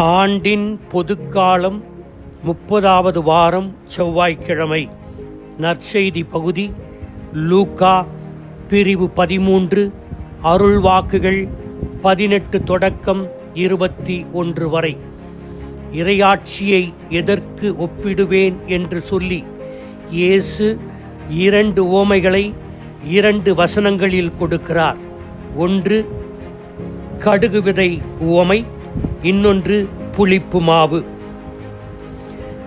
ஆண்டின் பொதுக்காலம் 30வது வாரம் செவ்வாய்க்கிழமை. நற்செய்தி பகுதி லூக்கா பிரிவு 13, அருள்வாக்குகள் 18 தொடக்கம் 21 வரை. இறையாட்சியை எதற்கு ஒப்பிடுவேன் என்று சொல்லி இயேசு 2 உவமைகளை 2 வசனங்களில் கொடுக்கிறார். ஒன்று கடுகு விதை உவமை, இன்னொன்று புளிப்பு மாவு.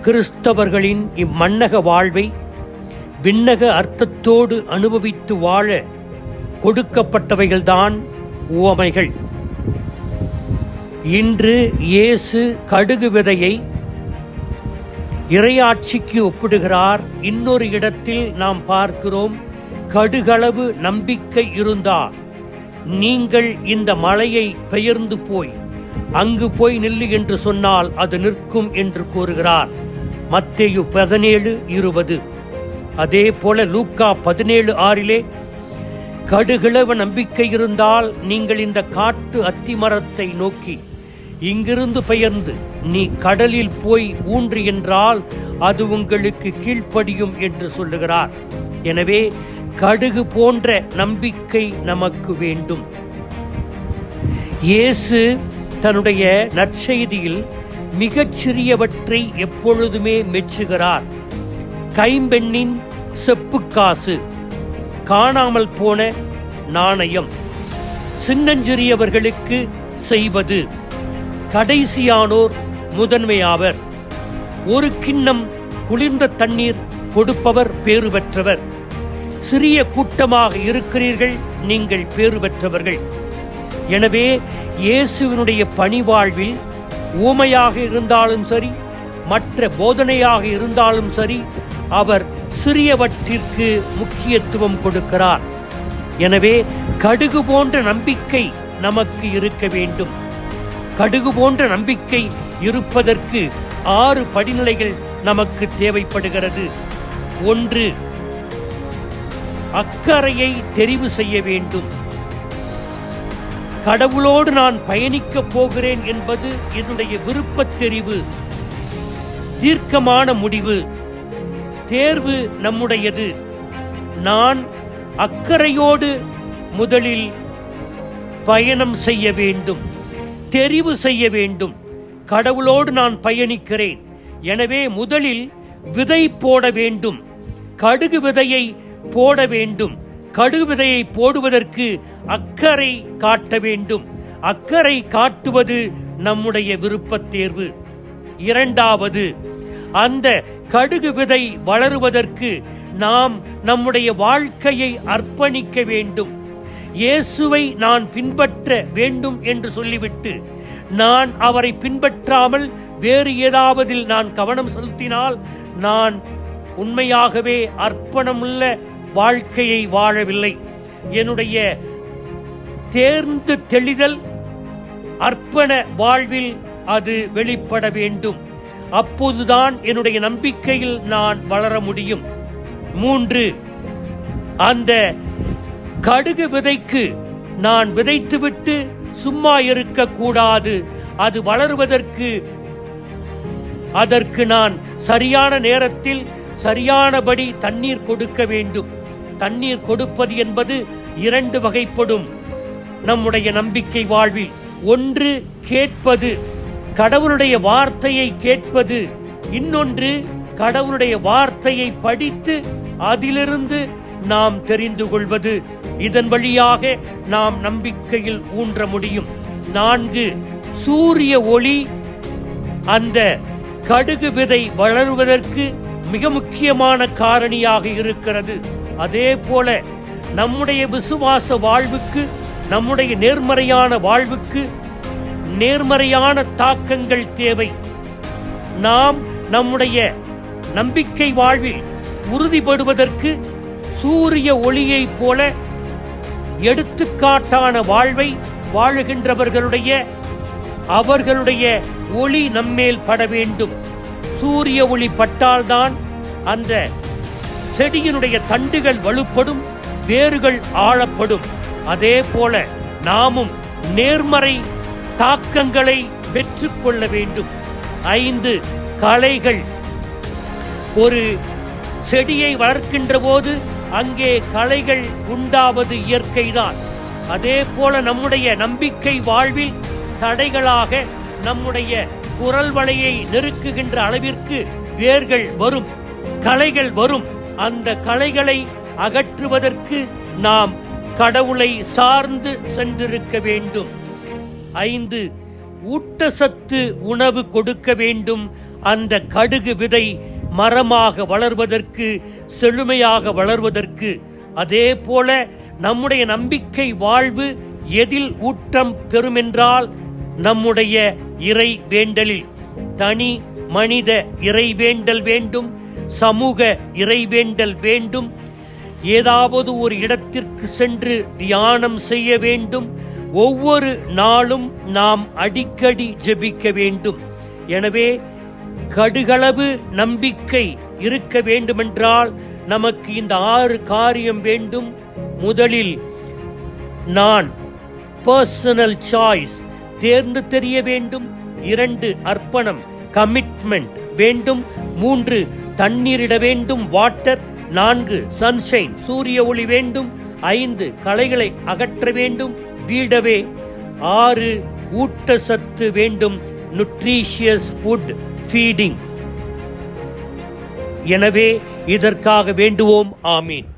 கிறிஸ்தவர்களின் இம்மண்ணக வாழ்வை விண்ணக அர்த்தத்தோடு அனுபவித்து வாழ கொடுக்கப்பட்டவைகள்தான் உவமைகள். இன்று இயேசு கடுகு விதையை இறையாட்சிக்கு ஒப்பிடுகிறார். இன்னொரு இடத்தில் நாம் பார்க்கிறோம், கடுகளவு நம்பிக்கை இருந்தால் நீங்கள் இந்த மலையை பெயர்ந்து போய் அங்கு போய் நில்லு என்று சொன்னால் அது நிற்கும் என்று கூறுகிறார். மத்தேயு 17:20. அதே போல லூக்கா 17:6 கடுகளவு நம்பிக்கை இருந்தால் நீங்கள் இந்த காட்டு அத்திமரத்தை நோக்கி இங்கிருந்து பெயர்ந்து நீ கடலில் போய் ஊன்று என்றால் அது உங்களுக்கு கீழ்ப்படியும் என்று சொல்லுகிறார். எனவே கடுகு போன்ற நம்பிக்கை நமக்கு வேண்டும். இயேசு தன்னுடைய நற்செய்தியில் மிகச் சிறியவற்றை எப்பொழுதுமே மெச்சுகிறார். கைம்பெண்ணின் செப்புக்காசு, காணாமல் போன நாணயம், சின்னஞ்சிறியவர்களுக்கு செய்வது, கடைசியானோர் முதன்மையாவர், ஒரு கிண்ணம் குளிர்ந்த தண்ணீர் கொடுப்பவர் பேறு பெற்றவர், சிறிய கூட்டமாக இருக்கிறீர்கள், நீங்கள் பேறு பெற்றவர்கள். எனவே இயேசுவினுடைய பணிவாழ்வில் ஊமையாக இருந்தாலும் சரி, மற்ற போதனையாக இருந்தாலும் சரி, அவர் சிறியவற்றிற்கு முக்கியத்துவம் கொடுக்கிறார். எனவே கடுகு போன்ற நம்பிக்கை நமக்கு இருக்க வேண்டும். கடுகு போன்ற நம்பிக்கை இருப்பதற்கு 6 படிநிலைகள் நமக்கு தேவைப்படுகிறது. 1, அக்கறையை தெரிவு செய்ய வேண்டும். கடவுளோடு நான் பயணிக்கப் போகிறேன் என்பது என்னுடைய விருப்பத் தெரிவு, தீர்க்கமான முடிவு, தேர்வு நம்முடையது. நான் அக்கறையோடு முதலில் பயணம் செய்ய வேண்டும், தெரிவு செய்ய வேண்டும். கடவுளோடு நான் பயணிக்கிறேன், எனவே முதலில் விதை போட வேண்டும், கடுகு விதையை போட வேண்டும். கடுகு விதையை போடுவதற்கு அக்கறை காட்ட வேண்டும். அக்கறை காட்டுவது நம்முடைய விருப்பத் தேர்வு. 2வது, அந்த கடுகு விதை வளருவதற்கு நாம் நம்முடைய வாழ்க்கையை அர்ப்பணிக்க வேண்டும். இயேசுவை நான் பின்பற்ற வேண்டும் என்று சொல்லிவிட்டு நான் அவரை பின்பற்றாமல் வேறு ஏதாவது நான் கவனம் செலுத்தினால் நான் உண்மையாகவே அர்ப்பணமுள்ள வாழ்க்கையை வாழவில்லை. என்னுடைய தேர்ந்து தெளிதல் அர்ப்பண வாழ்வில் அது வெளிப்பட வேண்டும். அப்போதுதான் என்னுடைய நம்பிக்கையில் நான் வளர முடியும். 3, அந்த கடுகு விதைக்கு நான் விதைத்துவிட்டு சும்மா இருக்கக்கூடாது. அது வளருவதற்கு அதற்கு நான் சரியான நேரத்தில் சரியானபடி தண்ணீர் கொடுக்க வேண்டும். தண்ணீர் கொடுப்பது என்பது 2 வகைப்படும் நம்முடைய நம்பிக்கை வாழ்வில். 1, கேட்பது, கடவுளுடைய வார்த்தையை கேட்பது. இன்னொன்று, கடவுளுடைய வார்த்தையை படித்து அதிலிருந்து நாம் தெரிந்து கொள்வது. இதன் வழியாக நாம் நம்பிக்கையில் ஊன்ற முடியும். 4, சூரிய ஒளி அந்த கடுகு விதை வளருவதற்கு மிக முக்கியமான காரணியாக இருக்கிறது. அதே போல நம்முடைய விசுவாச வாழ்வுக்கு, நம்முடைய நேர்மறையான வாழ்வுக்கு நேர்மறையான தாக்கங்கள் தேவை. நாம் நம்முடைய நம்பிக்கை வாழ்வில் உறுதிப்படுவதற்கு சூரிய ஒளியைப் போல எடுத்துக்காட்டான வாழ்வை வாழுகின்றவர்களுடைய அவர்களுடைய ஒளி நம்மேல் பட வேண்டும். சூரிய ஒளி பட்டால்தான் அந்த செடியினுடைய தண்டுகள் வலுப்படும், வேர்கள் ஆழப்படும். அதே போல நாமும் நேர்மறை தாக்கங்களை பெற்றுக்கொள்ள வேண்டும். 5 களைகள். ஒரு செடியை வளர்க்கின்ற போது அங்கே களைகள் உண்டாவது இயற்கைதான். அதே போல நம்முடைய நம்பிக்கை வாழ்வில் தடைகளாக நம்முடைய குரல் வளையை நெருக்குகின்ற அளவிற்கு வேர்கள் வரும், களைகள் வரும். அந்த களைகளை அகற்றுவதற்கு நாம் கடவுளை சார்ந்து சென்றிருக்க வேண்டும். 5 ஊட்டச்சத்து உணவு கொடுக்க வேண்டும். அந்த கடுகு விதை மரமாக வளர்வதற்கு, செழுமையாக வளர்வதற்கு. அதே போல நம்முடைய நம்பிக்கை வாழ்வு எதில் ஊட்டம் பெறுமென்றால் நம்முடைய இறை வேண்டலில். தனி மனித இறைவேண்டல் வேண்டும், சமூக இறைவேண்டல் வேண்டும். ஏதாவது ஒரு இடத்திற்கு சென்று தியானம் செய்ய வேண்டும். ஒவ்வொரு நாளும் நாம் அடிக்கடி ஜெபிக்க வேண்டும். எனவே கடுகளவு நம்பிக்கை இருக்க வேண்டுமென்றால் நமக்கு இந்த 6 காரியம் வேண்டும். முதலில் நான் பர்சனல் சாய்ஸ் தேர்ந்து தெரிய வேண்டும். 2 அர்ப்பணம் கமிட்மெண்ட் வேண்டும். 3 தண்ணீரிட வேண்டும், வாட்டர். 4 சன்ஷைன் சூரிய ஒளி வேண்டும். 5 களைகளை அகற்ற வேண்டும், வீடவே. 6 ஊட்டச்சத்து வேண்டும், நியூட்ரிஷியஸ் ஃபுட் ஃபீடிங். எனவே இதற்காக வேண்டுவோம். ஆமீன்.